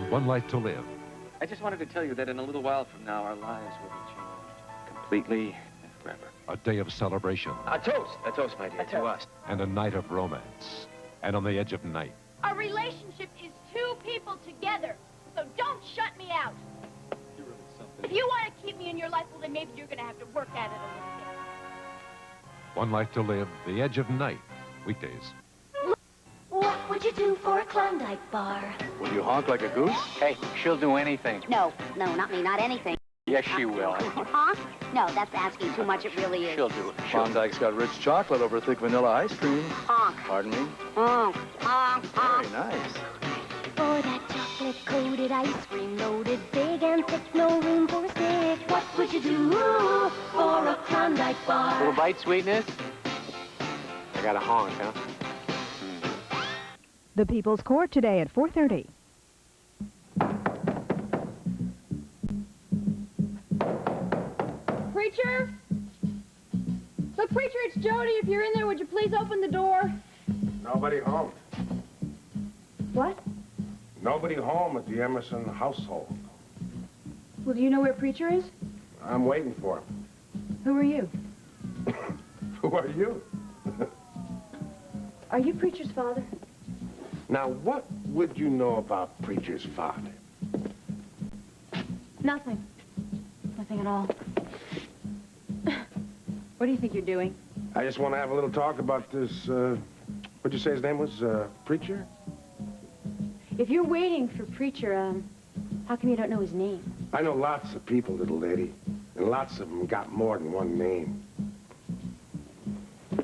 One Life to Live. I just wanted to tell you that in a little while from now, our lives will be changed completely and forever. A day of celebration. A toast, my dear, to us. And a night of romance. And on the edge of night. A relationship is two people together, so don't shut me out. You're really something. If you want to keep me in your life, well, then maybe you're going to have to work at it a little bit. One Life to Live, the edge of night. Weekdays. What would you do for a Klondike bar? Will you honk like a goose? Hey, she'll do anything. No, not me, not anything. Yes, she will. Honk? No, that's asking too much, it really is. She'll do it. Klondike's got rich chocolate over thick vanilla ice cream. Honk. Pardon me? Honk, honk, honk. Very nice. For that chocolate-coated ice cream, loaded big and thick, no room for a stick. What would you do for a Klondike bar? Little bite sweetness? I got a honk, huh? The People's Court today at 4:30. Preacher? Look, Preacher, it's Jodie. If you're in there, would you please open the door? Nobody home. What? Nobody home at the Emerson household. Well, do you know where Preacher is? I'm waiting for him. Who are you? Who are you? Are you Preacher's father? Now, what would you know about Preacher's father? Nothing. Nothing at all. What do you think you're doing? I just want to have a little talk about this, what'd you say his name was, Preacher? If you're waiting for Preacher, how come you don't know his name? I know lots of people, little lady, and lots of them got more than one name.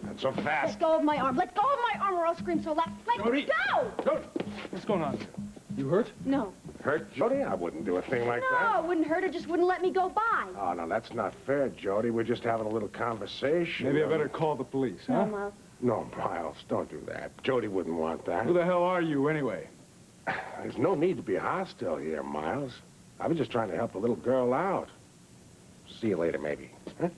Not so fast. Let go of my arm. Let go of my arm or I'll scream so loud. Let Jodie! go! Jodie! What's going on? You hurt? No. Hurt, Jodie? I wouldn't do a thing like No, that. it wouldn't hurt her, just wouldn't let me go by. Oh, no, that's not fair, Jodie. We're just having a little conversation. Maybe I better call the police, huh? No, Miles. No, Miles, don't do that. Jodie wouldn't want that. Who the hell are you, anyway? There's no need to be hostile here, Miles. I was just trying to help a little girl out. See you later, maybe. Huh?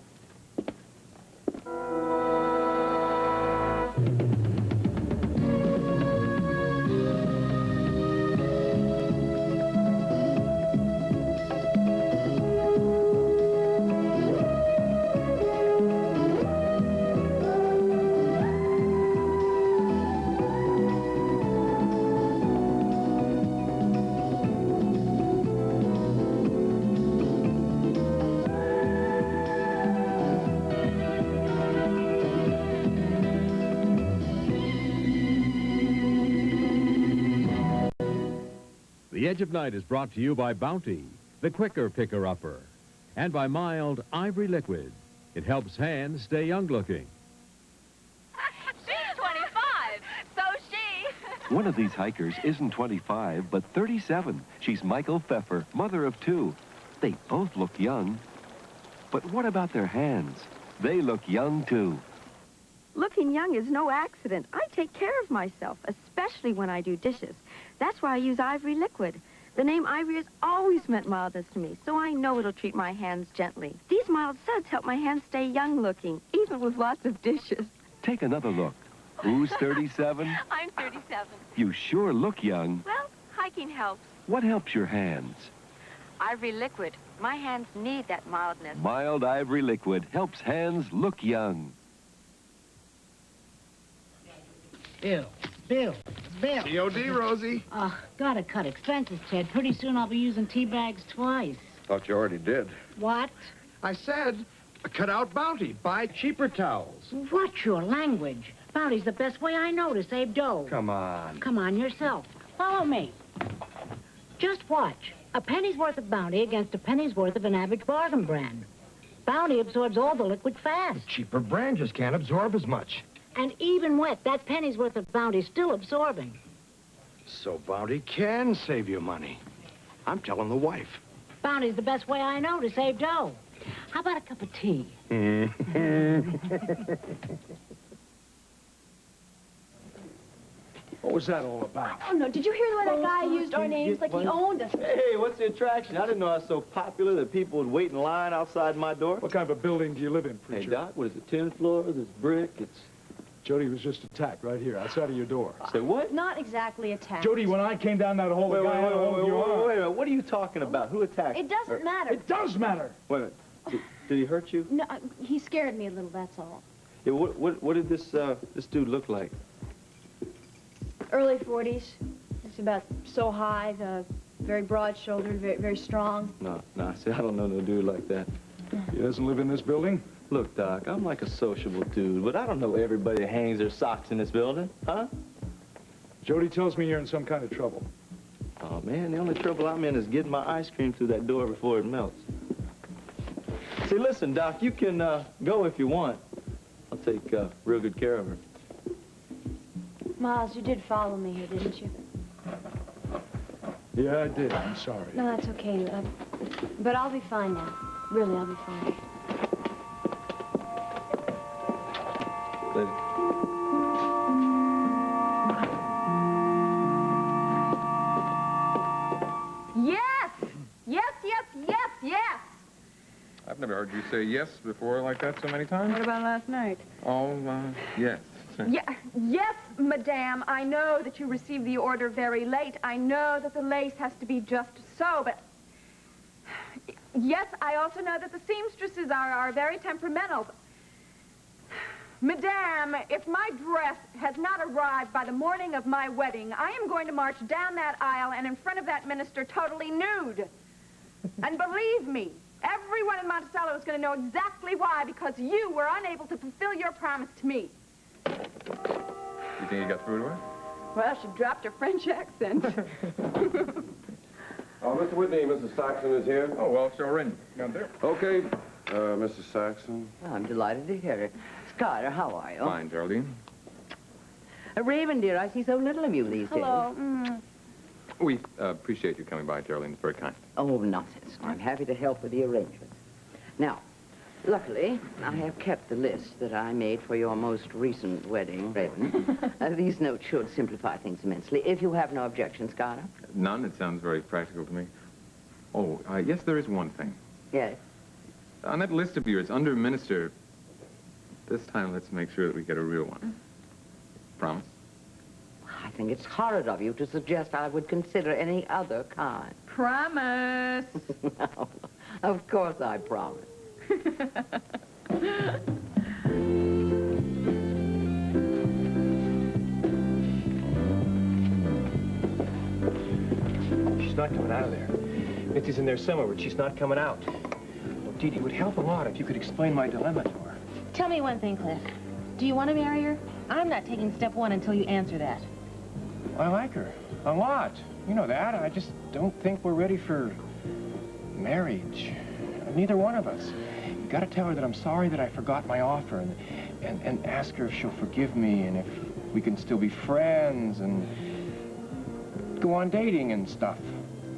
The Edge of Night is brought to you by Bounty, the quicker picker-upper, and by Mild Ivory Liquid. It helps hands stay young-looking. She's 25, so's she. One of these hikers isn't 25, but 37. She's Michael Pfeffer, mother of two. They both look young. But what about their hands? They look young, too. Looking young is no accident. I take care of myself, especially when I do dishes. That's why I use Ivory Liquid. The name Ivory has always meant mildness to me, so I know it'll treat my hands gently. These mild suds help my hands stay young-looking, even with lots of dishes. Take another look. Who's 37? I'm 37. You sure look young. Well, hiking helps. What helps your hands? Ivory Liquid. My hands need that mildness. Mild Ivory Liquid helps hands look young. Bill. COD, Rosie. Gotta cut expenses, Ted. Pretty soon I'll be using tea bags twice. Thought you already did. What? I said, cut out Bounty. Buy cheaper towels. What's your language? Bounty's the best way I know to save dough. Come on. Come on yourself. Follow me. Just watch. A penny's worth of Bounty against a penny's worth of an average bargain brand. Bounty absorbs all the liquid fast. Cheaper brand just can't absorb as much. And even wet, that penny's worth of Bounty's still absorbing. So Bounty can save you money. I'm telling the wife. Bounty's the best way I know to save dough. How about a cup of tea? What was that all about? Oh, no. Did you hear the way that guy used our names like he owned us? Hey, what's the attraction? I didn't know I was so popular that people would wait in line outside my door. What kind of a building do you live in, preacher? Hey, Doc, what is it, 10th floor? This brick, it's Jodie was just attacked right here, outside of your door. Say what? Not exactly attacked. Jodie, when I came down that hole, the guy had a hold of your arm. Wait a minute. What are you talking about? Who attacked? It doesn't matter. It does matter. Wait a minute. Did he hurt you? No, he scared me a little, that's all. Yeah, what did this dude look like? Early 40s. He's about so high, very broad-shouldered, very, very strong. No, see, I don't know no dude like that. He doesn't live in this building? Look, Doc, I'm like a sociable dude, but I don't know everybody that hangs their socks in this building, huh? Jodie tells me you're in some kind of trouble. Oh, man, the only trouble I'm in is getting my ice cream through that door before it melts. See, listen, Doc, you can go if you want. I'll take real good care of her. Miles, you did follow me here, didn't you? Yeah, I did. I'm sorry. No, that's okay. But I'll be fine now. Really, I'll be fine. Later. Yes! Yes, yes, yes, yes! I've never heard you say yes before like that so many times. What about last night? Oh, yes. Yes, madame, I know that you received the order very late. I know that the lace has to be just so, but... Yes, I also know that the seamstresses are very temperamental. Madame, if my dress has not arrived by the morning of my wedding, I am going to march down that aisle and in front of that minister totally nude. And believe me, everyone in Monticello is going to know exactly why, because you were unable to fulfill your promise to me. You think you got through to her? Well, she dropped her French accent. Oh, Mr. Whitney, Mrs. Saxon is here. Oh, well, show her in. Down there. Okay, Mrs. Saxon. I'm delighted to hear it. Skyler, how are you? Fine, Geraldine. Raven, dear, I see so little of you these Hello. days. We appreciate you coming by, Geraldine. It's very kind. Oh, nonsense. I'm happy to help with the arrangements. Now, luckily, I have kept the list that I made for your most recent wedding, Raven. These notes should simplify things immensely. If you have no objections, Skyler. None. It sounds very practical to me. Oh, yes, there is one thing. Yes? On that list of yours, under minister, this time let's make sure that we get a real one. Promise? I think it's horrid of you to suggest I would consider any other kind. Promise. No, of course I promise. She's not coming out of there. Mitzi's in there somewhere, but she's not coming out. Well, Dee Dee, it would help a lot if you could explain my dilemma to her. Tell me one thing, Cliff. Do you want to marry her? I'm not taking step one until you answer that. I like her. A lot. You know that. I just don't think we're ready for marriage. Neither one of us. You gotta tell her that I'm sorry that I forgot my offer and ask her if she'll forgive me and if we can still be friends and go on dating and stuff.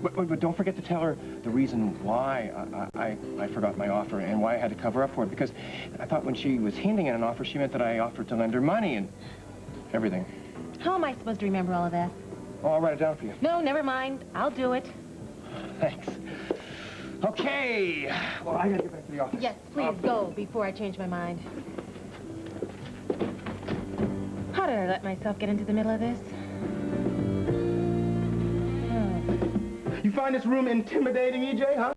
But don't forget to tell her the reason why I forgot my offer and why I had to cover up for it, because I thought when she was hinting at an offer, she meant that I offered to lend her money and everything. How am I supposed to remember all of that? Oh, I'll write it down for you. No, never mind. I'll do it. Thanks. Okay. Well, I gotta get back to the office. Yes, please go before I change my mind. How did I let myself get into the middle of this? You find this room intimidating, EJ, huh?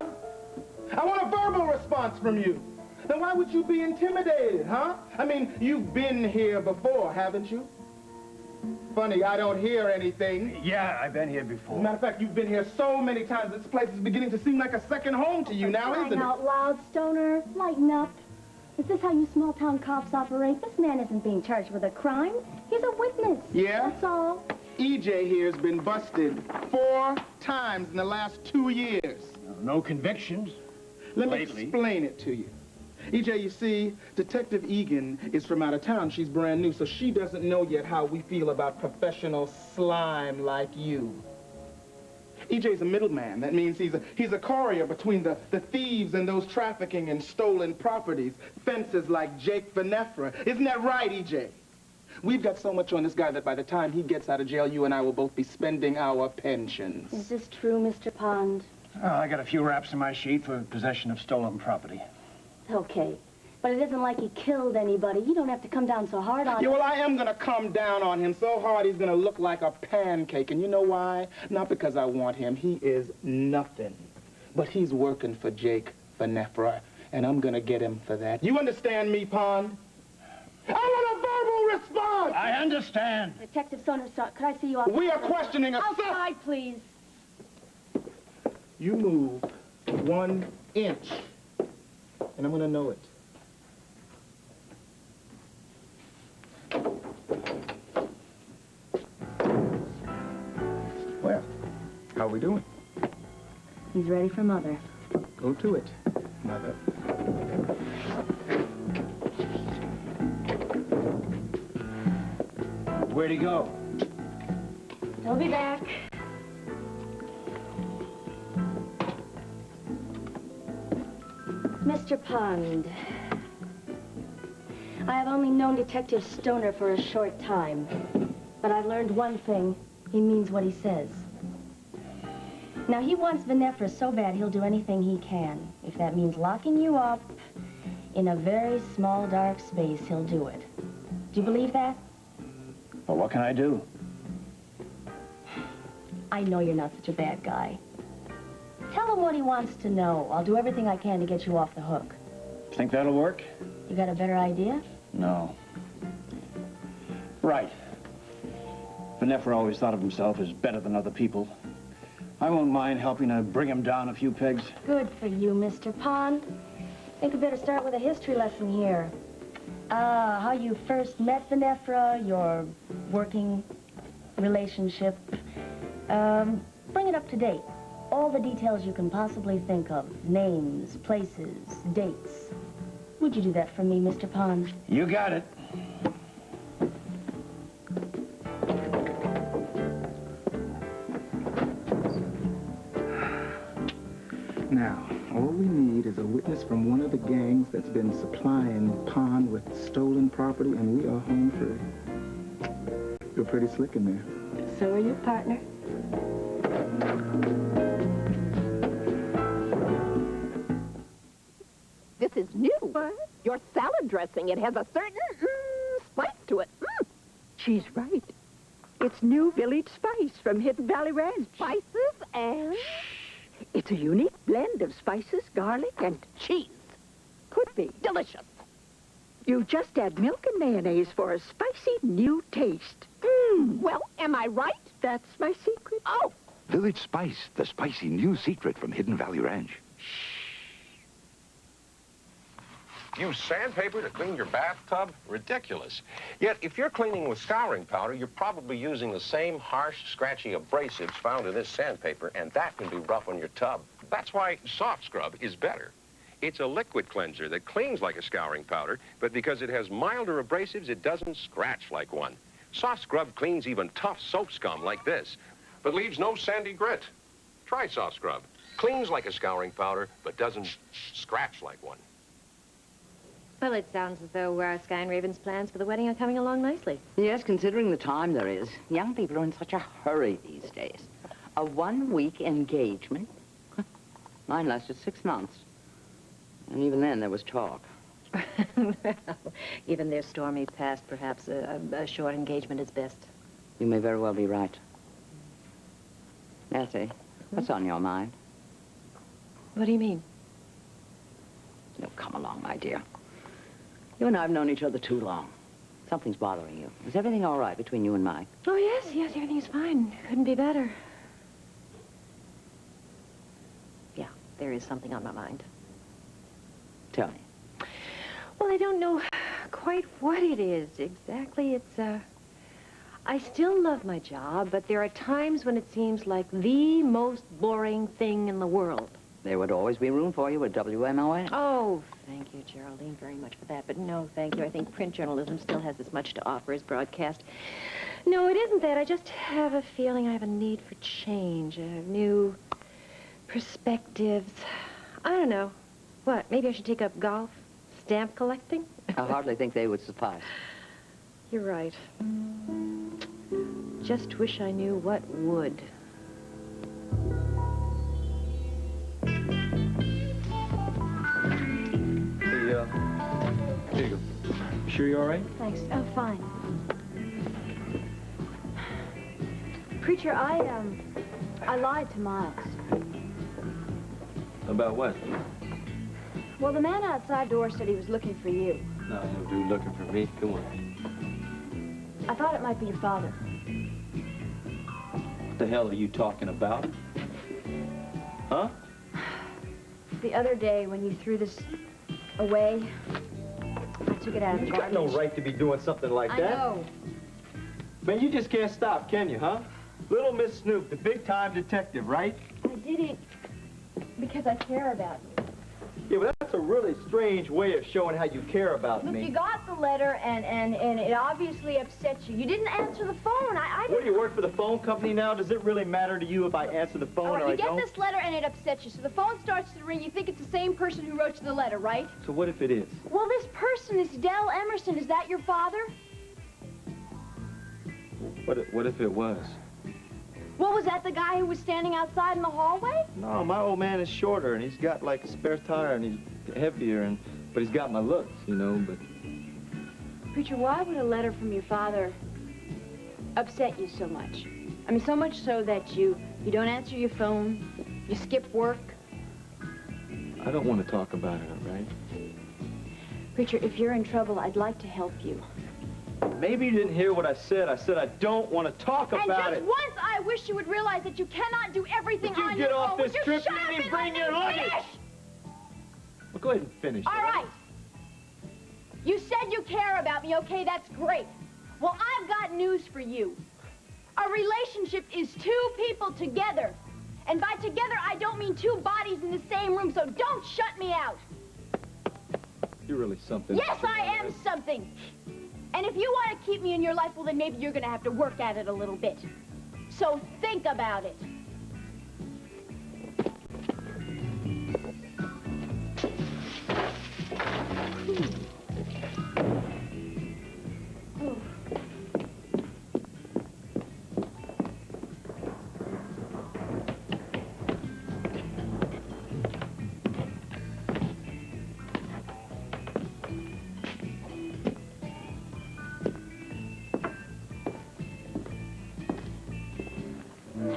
I want a verbal response from you. Then why would you be intimidated, huh? I mean, you've been here before, haven't you? Funny, I don't hear anything. Yeah, I've been here before. As a matter of fact, you've been here so many times, this place is beginning to seem like a second home to you now, isn't it? Crying out loud, Stoner. Lighten up. Is this how you small-town cops operate? This man isn't being charged with a crime. He's a witness. Yeah? That's all. EJ here has been busted 4 times in the last 2 years. No convictions. Let me lately. explain it to you. EJ, you see, Detective Egan is from out of town. She's brand new, so she doesn't know yet how we feel about professional slime like you. EJ's a middleman. That means he's a courier between the thieves and those trafficking in stolen properties. Fences like Jake Venefra. Isn't that right, EJ? We've got so much on this guy that by the time he gets out of jail, you and I will both be spending our pensions. Is this true, Mr. Pond? Oh, I got a few raps in my sheet for possession of stolen property. Okay. But it isn't like he killed anybody. You don't have to come down so hard on Yeah, him. well, I am gonna come down on him so hard he's gonna look like a pancake. And you know why? Not because I want him. He is nothing. But he's working for Jake Venefra, and I'm gonna get him for that. You understand me, Pond? I want a verbal response! I understand. Detective Sonerstock, could I see you outside? We are questioning a outside, please. You move 1 inch, and I'm gonna know it. Well, how we doing? He's ready for Mother. Go to it, Mother. Where'd he go? He'll be back. Mr. Pond, I have only known Detective Stoner for a short time, but I've learned one thing. He means what he says. Now, he wants Venefra so bad he'll do anything he can. If that means locking you up in a very small, dark space, he'll do it. Do you believe that? Well, what can I do? I know you're not such a bad guy. Tell him what he wants to know. I'll do everything I can to get you off the hook. Think that'll work? You got a better idea? No. Right. Venefra always thought of himself as better than other people. I won't mind helping to bring him down a few pegs. Good for you, Mr. Pond. Think we better start with a history lesson here. How you first met Venefra, your working relationship. Bring it up to date. All the details you can possibly think of. Names, places, dates. Would you do that for me, Mr. Pond? You got it. Now, all we need is a witness from one of the gangs that's been supplying Pond with stolen property, and we are home free. You're pretty slick in there. So are you, partner. This is new. What? Your salad dressing. It has a certain spice to it. She's right. It's new village spice from Hidden Valley Ranch. Spices and... It's a unique blend of spices, garlic, and cheese. Could be. Delicious. You just add milk and mayonnaise for a spicy new taste. Well, am I right? That's my secret. Oh. Village Spice, the spicy new secret from Hidden Valley Ranch. Use sandpaper to clean your bathtub? Ridiculous. Yet, if you're cleaning with scouring powder, you're probably using the same harsh, scratchy abrasives found in this sandpaper, and that can be rough on your tub. That's why Soft Scrub is better. It's a liquid cleanser that cleans like a scouring powder, but because it has milder abrasives, it doesn't scratch like one. Soft Scrub cleans even tough soap scum like this, but leaves no sandy grit. Try Soft Scrub. Cleans like a scouring powder, but doesn't scratch like one. Well, it sounds as though Sky and Raven's plans for the wedding are coming along nicely. Yes, considering the time there is. Young people are in such a hurry these days. A 1-week engagement? Mine lasted 6 months. And even then, there was talk. Well, given their stormy past, perhaps a short engagement is best. You may very well be right. Bessie, what's on your mind? What do you mean? Oh, come along, my dear. You and I have known each other too long. Something's bothering you. Is everything all right between you and Mike? Oh, yes, everything's fine. Couldn't be better. Yeah, there is something on my mind. Tell me. Well, I don't know quite what it is exactly. It's, I still love my job, but there are times when it seems like the most boring thing in the world. There would always be room for you at WMON. Oh, thank you, Geraldine, very much for that. But no, thank you. I think print journalism still has as much to offer as broadcast. No, it isn't that. I just have a feeling I have a need for change, new perspectives. I don't know. What, maybe I should take up golf? Stamp collecting? I hardly think they would suffice. You're right. Just wish I knew what would. sure you're all right? Thanks. Oh, fine. Preacher, I lied to Miles. About what? Well, the man outside door said he was looking for you. No dude looking for me. Come on. I thought it might be your father. What the hell are you talking about? Huh? The other day when you threw this away, I took it out of the You got no garbage. right to be doing something like that. I know. Man, you just can't stop, can you, huh? Little Miss Snoop, the big-time detective, right? I did it because I care about you. Yeah, but that's a really strange way of showing how you care about Look, me. you got the letter, and it obviously upset you. You didn't answer the phone. I What, didn't... do you work for the phone company now? Does it really matter to you if I answer the phone All right, or I you get don't? this letter, and it upsets you. So the phone starts to ring. You think it's the same person who wrote you the letter, right? So what if it is? Well, this person is Dell Emerson. Is that your father? What if it was? Well, was that the guy who was standing outside in the hallway? No, my old man is shorter, and he's got like a spare tire, and he's heavier, but he's got my looks, you know, but... Preacher, why would a letter from your father upset you so much? I mean, so much so that you don't answer your phone, you skip work. I don't want to talk about it, all right? Preacher, if you're in trouble, I'd like to help you. Maybe you didn't hear what I said. I said I don't want to talk about And it. just once, I wish you would realize that you cannot do everything Would you on get your off own. this Would you trip? shut You up didn't even and bring let your me luggage. finish? Well, go ahead and finish. All right. You said you care about me, okay? That's great. Well, I've got news for you. A relationship is two people together. And by together, I don't mean two bodies in the same room, so don't shut me out. You're really something. Yes, I am something. And if you want to keep me in your life, well, then maybe you're going to have to work at it a little bit. So think about it.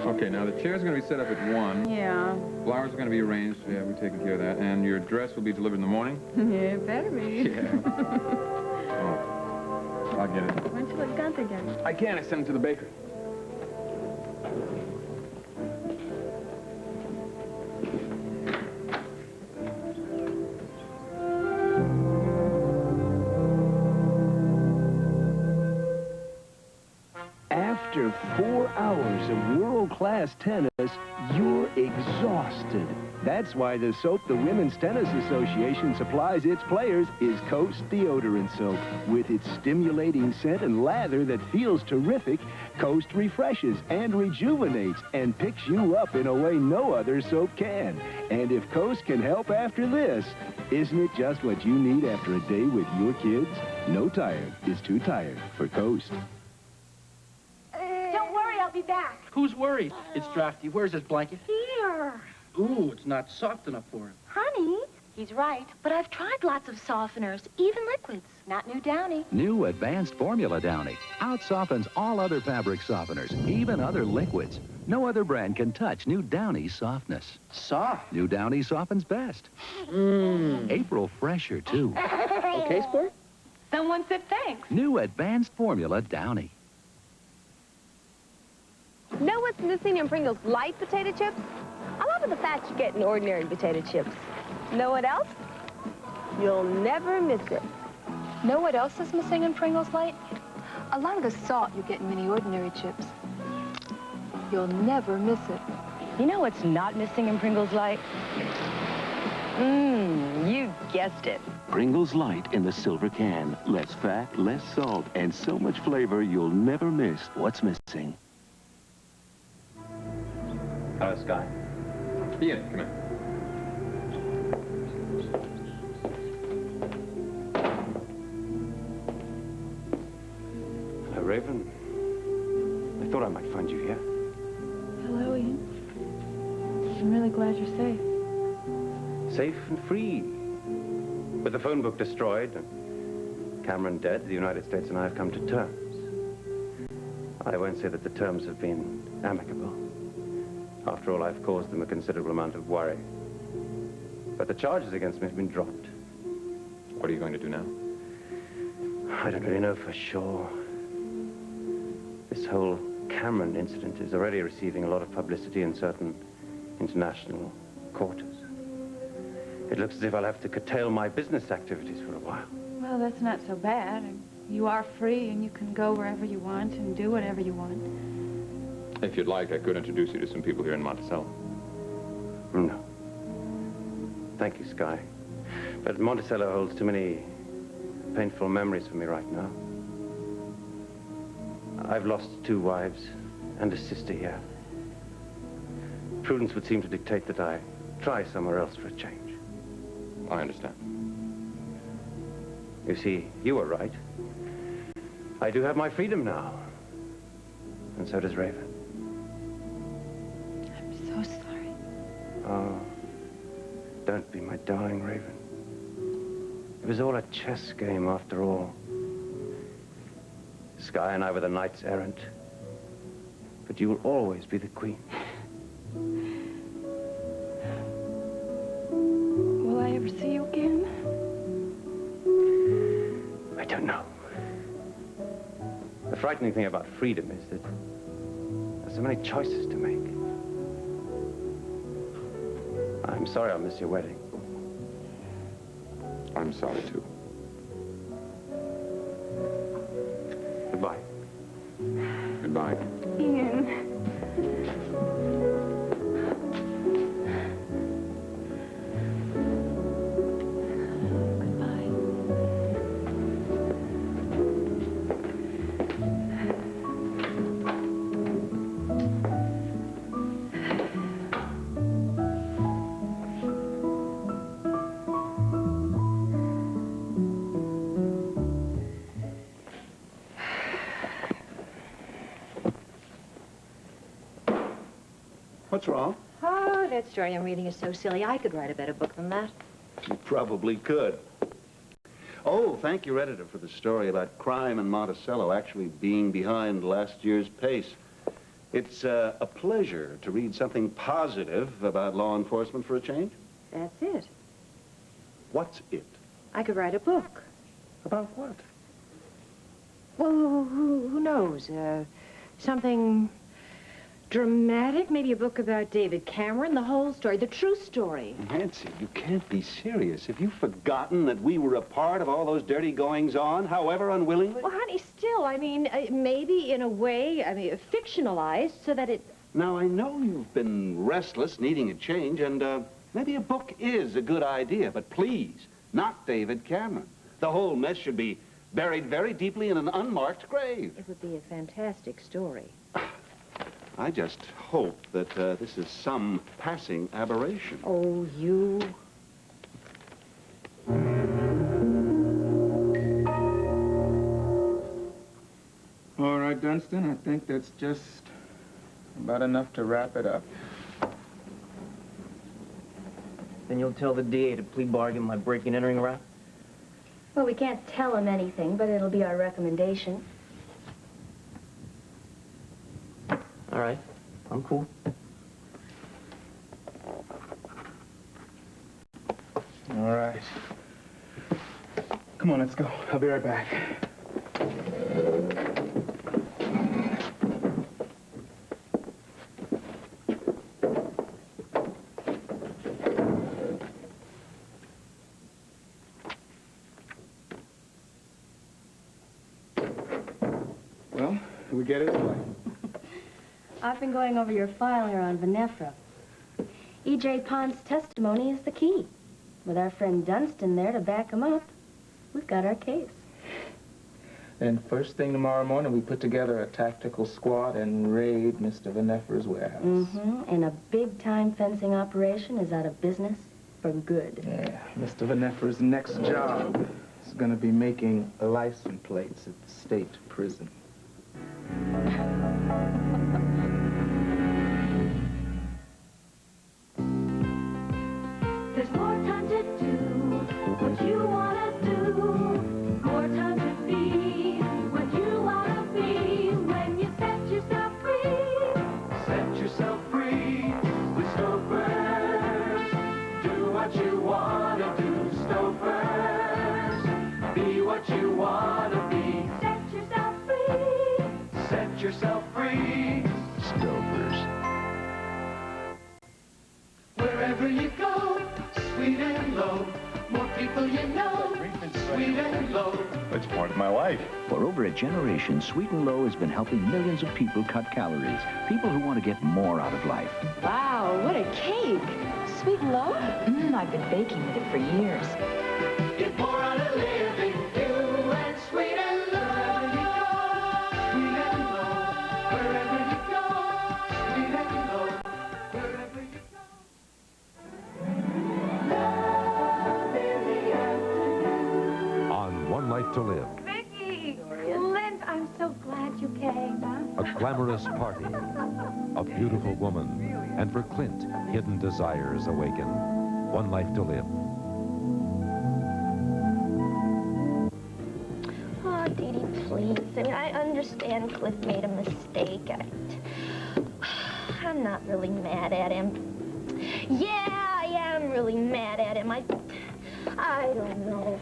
Okay, now the chair's going to be set up at 1. Yeah. Flowers are going to be arranged. Yeah, we're taking care of that. And your dress will be delivered in the morning? Yeah, better be. Yeah. Oh, I'll get it. Why don't you let Gunther get it? I can't. I sent it to the baker. After 4 hours of world-class tennis, you're exhausted. That's why the soap the Women's Tennis Association supplies its players is Coast Deodorant Soap. With its stimulating scent and lather that feels terrific, Coast refreshes and rejuvenates and picks you up in a way no other soap can. And if Coast can help after this, isn't it just what you need after a day with your kids? No tired is too tired for Coast. Don't worry, I'll be back. Who's worried? It's drafty. Where's his blanket? Here. Ooh, it's not soft enough for him. Honey, he's right, but I've tried lots of softeners, even liquids. Not new Downy. New Advanced Formula Downy out-softens all other fabric softeners, even other liquids. No other brand can touch new Downy's softness. Soft? New Downy softens best. April fresher, too. Okay, sport? Someone said thanks. New Advanced Formula Downy. Know what's missing in Pringles light potato chips? A lot of the fat you get in ordinary potato chips. Know what else? You'll never miss it. Know what else is missing in Pringles Light? A lot of the salt you get in many ordinary chips. You'll never miss it. You know what's not missing in Pringles Light? You guessed it. Pringles Light in the silver can. Less fat, less salt, and so much flavor you'll never miss what's missing. Scott. Ian, come in. Hello, Raven. I thought I might find you here. Hello, Ian. I'm really glad you're safe. Safe and free. With the phone book destroyed, and Cameron dead, the United States and I have come to terms. I won't say that the terms have been amicable. After all, I've caused them a considerable amount of worry. But the charges against me have been dropped. What are you going to do now? I don't really know for sure. This whole Cameron incident is already receiving a lot of publicity in certain international quarters. It looks as if I'll have to curtail my business activities for a while. Well, that's not so bad. You are free and you can go wherever you want and do whatever you want. If you'd like, I could introduce you to some people here in Monticello. No. Thank you, Sky. But Monticello holds too many painful memories for me right now. I've lost 2 wives and a sister here. Prudence would seem to dictate that I try somewhere else for a change. I understand. You see, you were right. I do have my freedom now. And so does Raven. I'm so sorry. Oh, don't be my darling, Raven. It was all a chess game after all. Sky and I were the knights errant. But you will always be the queen. Will I ever see you again? I don't know. The frightening thing about freedom is that there's so many choices to make. I'm sorry I'll miss your wedding. I'm sorry, too. Goodbye. Goodbye. Ian. What's wrong? Oh, that story I'm reading is so silly. I could write a better book than that. You probably could. Oh, thank you, editor, for the story about crime in Monticello actually being behind last year's pace. It's a pleasure to read something positive about law enforcement for a change. That's it. What's it? I could write a book. About what? Well, who knows? Something dramatic, maybe a book about David Cameron, the whole story, the true story. Nancy, you can't be serious. Have you forgotten that we were a part of all those dirty goings-on, however unwillingly? Well, honey, still, I mean, maybe in a way, I mean, fictionalized so that it... Now, I know you've been restless, needing a change, and maybe a book is a good idea, but please, not David Cameron. The whole mess should be buried very deeply in an unmarked grave. It would be a fantastic story. I just hope that this is some passing aberration. Oh, you... All right, Dunstan, I think that's just about enough to wrap it up. Then you'll tell the DA to plea bargain my breaking and entering rap? Well, we can't tell him anything, but it'll be our recommendation. All right, I'm cool. All right. Come on, let's go. I'll be right back. Well, we get it away. I've been going over your file here on Venefra. E.J. Pond's testimony is the key. With our friend Dunstan there to back him up, we've got our case. And first thing tomorrow morning, we put together a tactical squad and raid Mr. Venefra's warehouse. Mm-hmm. And a big-time fencing operation is out of business for good. Yeah, Mr. Venefra's next job is going to be making license plates at the state prison. There's more time to do what you want to do. More time yourself free. Stover's. Wherever you go, sweet and low. More people you know, sweet and low. It's part of my life. For over a generation, Sweet and Low has been helping millions of people cut calories. People who want to get more out of life. Wow, what a cake. Sweet and low? I've been baking with it for years. Get more out of living, you and sweet and low. Wherever you go, sweet and low. Wherever you go. On One Life to Live, Vicky! Clint, I'm so glad you came. a glamorous party, a beautiful woman, and for Clint, hidden desires awaken. One Life to Live. Oh, Dee Dee, please. I mean, I understand Cliff made a mistake. I'm not really mad at him. Yeah, I am really mad at him. I don't know.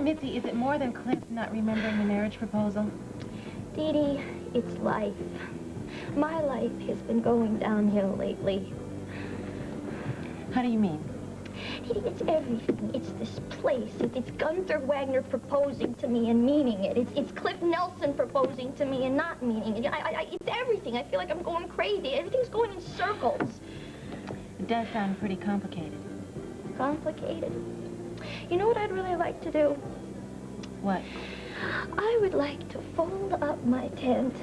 Mitzi, is it more than Clint not remembering the marriage proposal? Dee Dee, it's life. My life has been going downhill lately. How do you mean? Dee Dee, it's everything. It's this place. It's Gunther Wagner proposing to me and meaning it. It's Cliff Nelson proposing to me and not meaning it. It's everything. I feel like I'm going crazy. Everything's going in circles. It does sound pretty complicated. Complicated? You know what I'd really like to do? What? I would like to fold up my tent,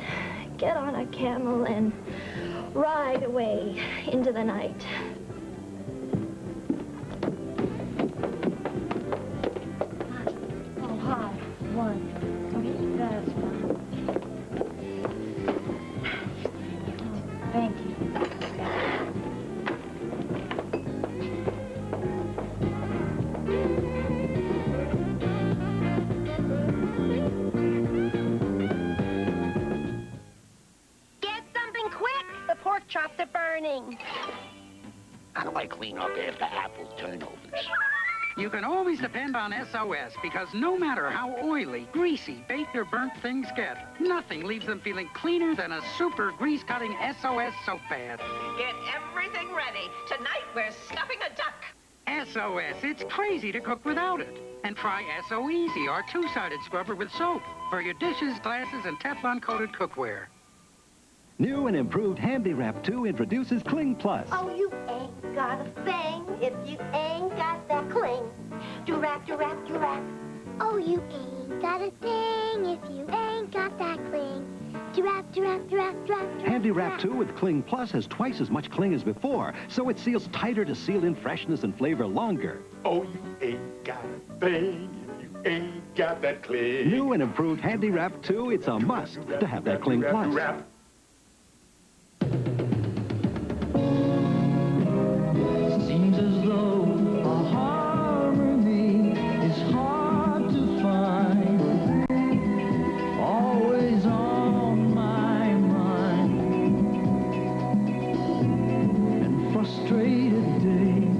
get on a camel, and ride away into the night. Oh, hi. One. Okay, that's fine. Thank you. Pork chops are burning. How do I clean up after apple turnovers? You can always depend on SOS because no matter how oily, greasy, baked, or burnt things get, nothing leaves them feeling cleaner than a super grease-cutting SOS soap bath. Get everything ready. Tonight we're stuffing a duck. SOS, it's crazy to cook without it. And try SO Easy, our two-sided scrubber with soap for your dishes, glasses, and Teflon-coated cookware. New and improved Handy Wrap 2 introduces Cling Plus. Oh, you ain't got a thing if you ain't got that cling. Do-rap, do-rap, do-rap. Oh, you ain't got a thing if you ain't got that cling. Do-rap, do-rap, do-rap, do-rap. Handy Wrap 2 with Cling Plus has twice as much cling as before, so it seals tighter to seal in freshness and flavor longer. Oh, you ain't got a thing if you ain't got that cling. New and improved Handy Wrap 2, it's a must to have that Cling Plus. Seems as though a harmony is hard to find. Always on my mind. And frustrated days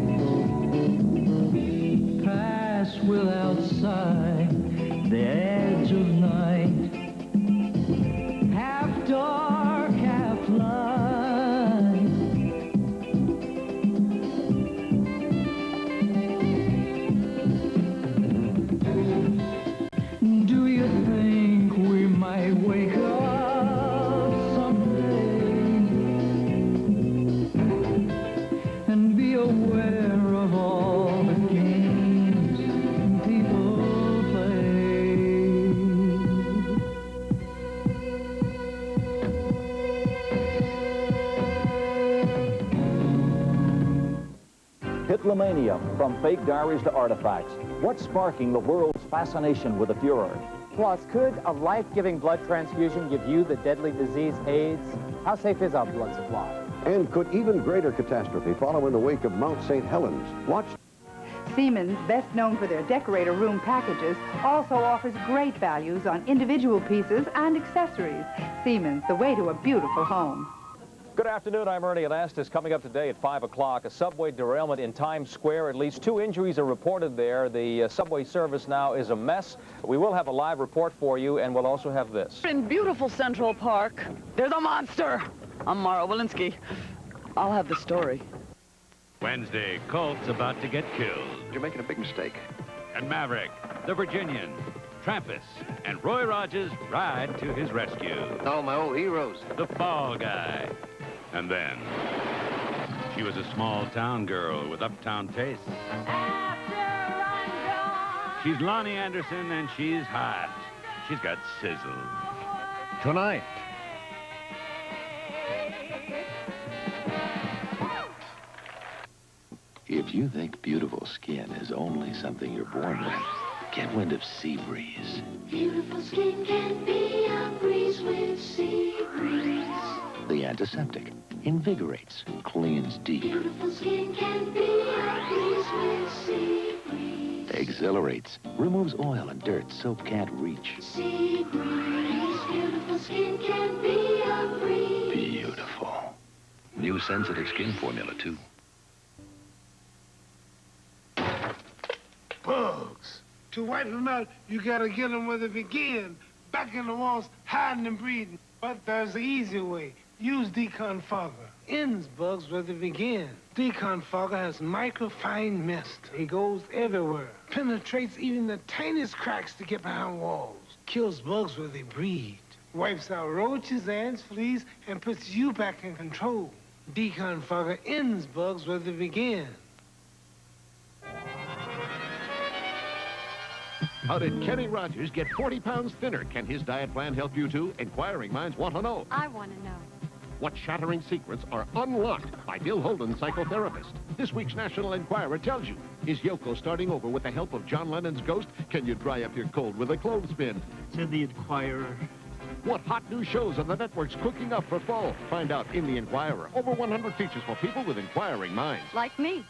pass without sight. The edge of night, half dark, half light. Do you think we might wake up someday and be aware of all the games people play? Hitlermania, from fake diaries to artifacts. What's sparking the world's fascination with the Fuhrer? Plus, could a life-giving blood transfusion give you the deadly disease AIDS? How safe is our blood supply? And could even greater catastrophe follow in the wake of Mount St. Helens? Watch. Siemens, best known for their decorator room packages, also offers great values on individual pieces and accessories. Siemens, the way to a beautiful home. Good afternoon, I'm Ernie Anastas. Coming up today at 5 o'clock, a subway derailment in Times Square. At least 2 injuries are reported there. The subway service now is a mess. We will have a live report for you, and we'll also have this. In beautiful Central Park, there's a monster. I'm Mara Walensky. I'll have the story. Wednesday, Colt's about to get killed. You're making a big mistake. And Maverick, the Virginian, Trampus, and Roy Rogers ride to his rescue. Oh, my old heroes. The Fall Guy. And then, she was a small-town girl with uptown tastes. She's Lonnie Anderson, and she's hot. She's got sizzle. Tonight. If you think beautiful skin is only something you're born with, get wind of Sea Breeze. Beautiful skin can be a breeze with Sea Breeze. The antiseptic invigorates, cleans deep, Beautiful skin can be a breeze with Sea Breeze. exhilarates, removes oil and dirt soap can't reach. Sea Breeze. Beautiful skin can be a breeze. Beautiful. New sensitive skin formula, too. Bugs. To wipe them out, you gotta get them where they begin. Back in the walls, hiding and breeding. But there's the easy way. Use Decon Fogger. Ends bugs where they begin. Decon Fogger has microfine mist. He goes everywhere. Penetrates even the tiniest cracks to get behind walls. Kills bugs where they breed. Wipes out roaches, ants, fleas, and puts you back in control. Decon Fogger ends bugs where they begin. How did Kenny Rogers get 40 pounds thinner? Can his diet plan help you too? Inquiring minds want to know. I want to know. What shattering secrets are unlocked by Bill Holden, psychotherapist? This week's National Enquirer tells you. Is Yoko starting over with the help of John Lennon's ghost? Can you dry up your cold with a clothespin? Said the Enquirer. What hot new shows are the networks cooking up for fall? Find out in the Enquirer. Over 100 features for people with inquiring minds. Like me.